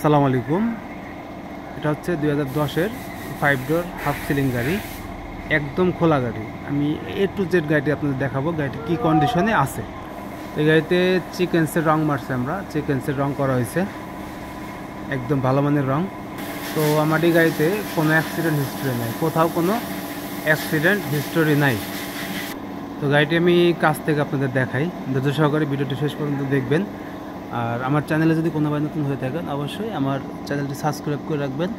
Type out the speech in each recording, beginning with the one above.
আসসালামু আলাইকুম। এটা হচ্ছে 2010-এর 5 ডোর হাফ সিলিং গাড়ি, একদম খোলা গাড়ি। আমি A to Z গাড়িটি আপনাদের দেখাবো, গাড়িটি কী কন্ডিশনে আছে। এই গাড়িতে চিকেন্সের রং মারছে, আমরা চিকেন্সের রং করা হয়েছে, একদম ভালো মানের রং। তো আমার এই গাড়িতে কোনো অ্যাক্সিডেন্ট হিস্টোরি নাই, কোথাও কোনো অ্যাক্সিডেন্ট হিস্টোরি নাই। তো গাড়িটি আমি কাছ থেকে আপনাদের দেখাই, ধৈর্য সহকারে ভিডিওটি শেষ পর্যন্ত দেখবেন। আর আমার চ্যানেলে যদি কোনো ভাই নতুন হয়ে থাকেন অবশ্যই আমার চ্যানেলটি সাবস্ক্রাইব করে রাখবেন।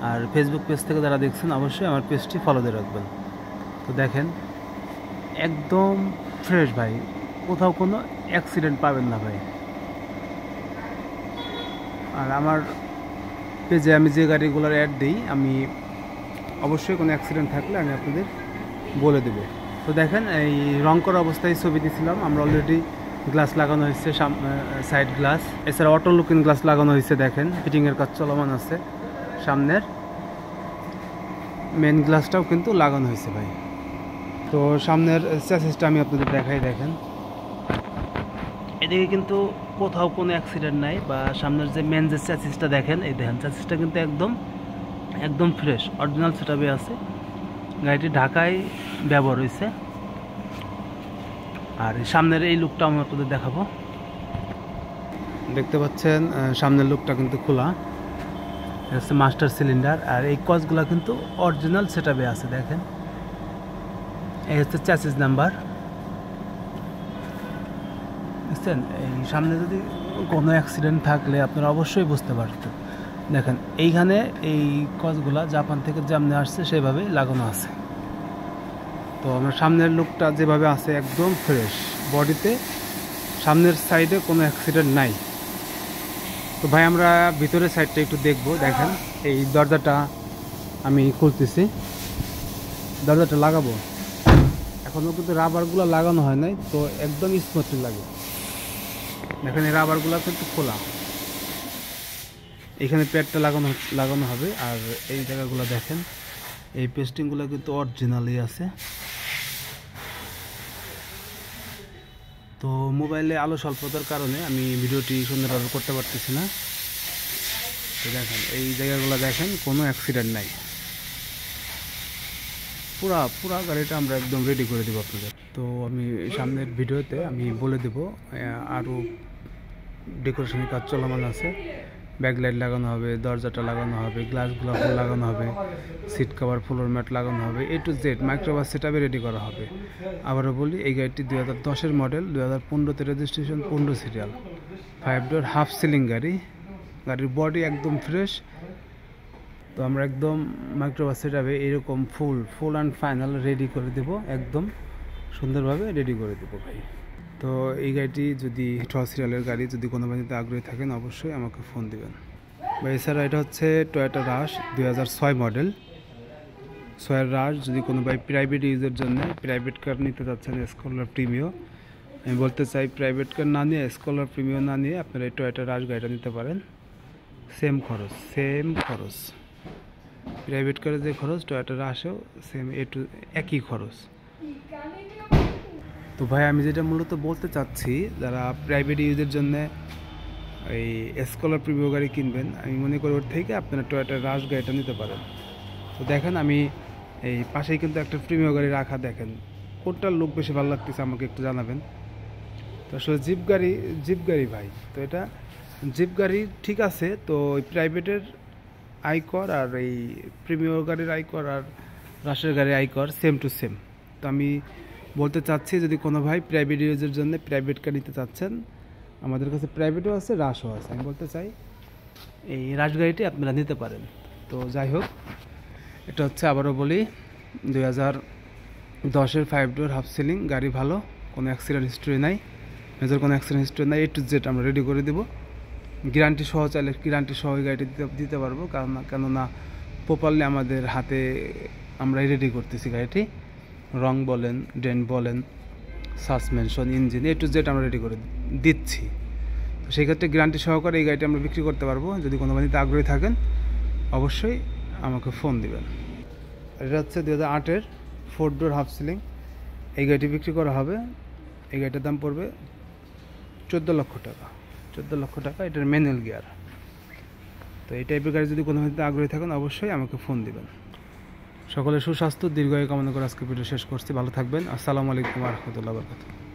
আর ফেসবুক পেজ থেকে যারা দেখছেন অবশ্যই আমার পেজটি ফলো দিয়ে রাখবেন। তো দেখেন একদম ফ্রেশ ভাই, কোথাও কোনো অ্যাক্সিডেন্ট পাবেন না ভাই। আর আমার পেজে আমি যে গাড়িগুলোর অ্যাড দিই, আমি অবশ্যই কোনো অ্যাক্সিডেন্ট থাকলে আমি আপনাদের বলে দেবো। তো দেখেন এই রং করা অবস্থায় ছবি দিয়েছিলাম, আমরা অলরেডি গ্লাস লাগানো হয়েছে, সাইড গ্লাস, এছাড়া অটো লুকিং গ্লাস লাগানো হয়েছে। দেখেন ফিটিংয়ের কাজ চলমান আছে, সামনের মেন গ্লাসটাও কিন্তু লাগানো হয়েছে ভাই। তো সামনের চ্যাসিসটা আমি আপনাদের দেখাই, দেখেন এদিকে কিন্তু কোথাও কোনো অ্যাক্সিডেন্ট নাই। বা সামনের যে মেন যে চ্যাসিসটা দেখেন, এই দেখেন চ্যাসিসটা কিন্তু একদম ফ্রেশ অরিজিনাল সেটআপে আছে। গাড়িটি ঢাকায় ব্যবহার হয়েছে। আর সামনের এই লুকটা আমি আপনাদের দেখাবো, দেখতে পাচ্ছেন সামনের লুকটা কিন্তু খোলা, হচ্ছে মাস্টার সিলিন্ডার। আর এই কচগুলা কিন্তু অরিজিনাল সেটআপে আছে। দেখেন এই হচ্ছে চ্যাসিস নাম্বার, বুঝছেন। এই সামনে যদি কোনো অ্যাক্সিডেন্ট থাকলে আপনারা অবশ্যই বুঝতে পারতেন। দেখেন এইখানে এই কচগুলা জাপান থেকে যেমনি আসছে সেভাবেই লাগানো আছে। তো আমার সামনের লুকটা যেভাবে আছে একদম ফ্রেশ, বডিতে সামনের সাইডে কোনো অ্যাক্সিডেন্ট নাই। তো ভাই আমরা ভিতরের সাইডটা একটু দেখব। দেখেন এই দরজাটা আমি খুলতেছি, দরজাটা লাগাবো, এখনও কিন্তু রাবারগুলো লাগানো হয় নাই, তো একদম স্মুথলি লাগে। দেখেন এই রাবারগুলো কিন্তু খোলা, এখানে প্যাডটা লাগানো হবে। আর এই জায়গাগুলো দেখেন, এই পেস্টিংগুলো কিন্তু অরিজিনালি আছে। তো মোবাইলে আলো স্বল্পতার কারণে আমি ভিডিওটি সুন্দরভাবে করতে পারতেছি না। তো দেখেন এই জায়গাগুলো দেখেন, কোনো অ্যাক্সিডেন্ট নাই। পুরা গাড়িটা আমরা একদম রেডি করে দেবো আপনাদের। তো আমি সামনের ভিডিওতে আমি বলে দেব, আরও ডেকোরেশনের কাজ চলমান আছে। ব্যাকলাইট লাগানো হবে, দরজাটা লাগানো হবে, গ্লাসগুলো ফুল লাগানো হবে, সিট কভার, ফ্লোর ম্যাট লাগানো হবে, A to Z মাইক্রোবাস সেটআপে রেডি করা হবে। আবারও বলি, এই গাড়িটি 2010-এর মডেল, 2015-তে registration, 15 serial, 5 door half ceiling গাড়ি। গাড়ির বডি একদম ফ্রেশ। তো আমরা একদম মাইক্রোবাস সেটআপে এরকম ফুল অ্যান্ড ফাইনাল রেডি করে দেব, একদম সুন্দরভাবে রেডি করে দেবো ভাই। তো এই গাড়িটি যদি 6 সিরিয়ালের গাড়ি, যদি কোনো বাড়িতে আগ্রহী থাকেন অবশ্যই আমাকে ফোন দিবেন ভাই। এছাড়া এটা হচ্ছে টয়োটা রাশ 2006 মডেল, সয়ের রাশ। যদি কোনো ভাই প্রাইভেট ইউজের জন্য প্রাইভেট কার নিতে যাচ্ছেন, স্কলার প্রিমিও, আমি বলতে চাই প্রাইভেট কার না নিয়ে, স্কলার প্রিমিও না নিয়ে আপনারা এই টয়োটা রাশ গাড়িটা নিতে পারেন। সেম খরচ, প্রাইভেট কারে যে খরচ টয়োটা রাশেও সেম, একই খরচ। তো ভাই আমি যেটা মূলত বলতে চাচ্ছি, যারা প্রাইভেট ইউজের জন্য এই স্কলার প্রিমিও গাড়ি কিনবেন, আমি মনে করি ওর থেকে আপনারা টয়োটা রাশ গাড়িটা নিতে পারেন। তো দেখেন আমি এই পাশেই কিন্তু একটা প্রিমিও গাড়ি রাখা, দেখেন কোনটার লুক বেশি ভালো লাগতেছে আমাকে একটু জানাবেন। তো আসলে জিপ গাড়ি ভাই, তো এটা জিপ গাড়ি ঠিক আছে। তো ওই প্রাইভেটের আয়কর আর এই প্রিমিও গাড়ির আয়কর আর রাশের গাড়ির আয়কর সেম টু সেম। তো আমি বলতে চাচ্ছি, যদি কোনো ভাই প্রাইভেট ইউজের জন্য প্রাইভেট কার নিতে চাচ্ছেন, আমাদের কাছে প্রাইভেটও আছে, রাশও আছে। আমি বলতে চাই এই রাশ গাড়িটি আপনারা নিতে পারেন। তো যাই হোক, এটা হচ্ছে আবারও বলি 2010-এর 5 ডোর হাফ সিলিং গাড়ি, ভালো, কোনো অ্যাক্সিডেন্ট হিস্ট্রি নাই, মেজর কোনো অ্যাক্সিডেন্ট হিস্ট্রি নাই। A to Z আমরা রেডি করে দেবো, গ্যারান্টি সহ চাইলে গ্যারান্টি সহ গাড়িটি দিতে পারবো। কেননা প্রপারলি আমাদের হাতে আমরাই রেডি করতেছি গাড়িটি। রং বলেন, ডেন্ট বলেন, suspension, engine, A to Z আমরা রেডি করে দিচ্ছি। তো সেই ক্ষেত্রে গ্যারান্টি সহকারে এই গাড়িটি আমরা বিক্রি করতে পারবো। যদি কোনো বাড়িতে আগ্রহী থাকেন অবশ্যই আমাকে ফোন দিবেন। এটা হচ্ছে 2008-এর 4 ডোর হাফ সিলিং, এই গাড়িটি বিক্রি করা হবে। এই গাড়িটার দাম পড়বে 14 লক্ষ টাকা। 14 লক্ষ টাকা। এটার ম্যানুয়াল গিয়ার। এই টাইপের গাড়ি যদি কোনো ক্ষেত্রে আগ্রহী থাকেন অবশ্যই আমাকে ফোন দিবেন। সকলের সুস্বাস্থ্য দীর্ঘায়ু কামনা করে আজকে ভিডিও শেষ করছি। ভালো থাকবেন। আসসালামু আলাইকুম ওয়া রাহমাতুল্লাহি ওয়া বারাকাতুহু।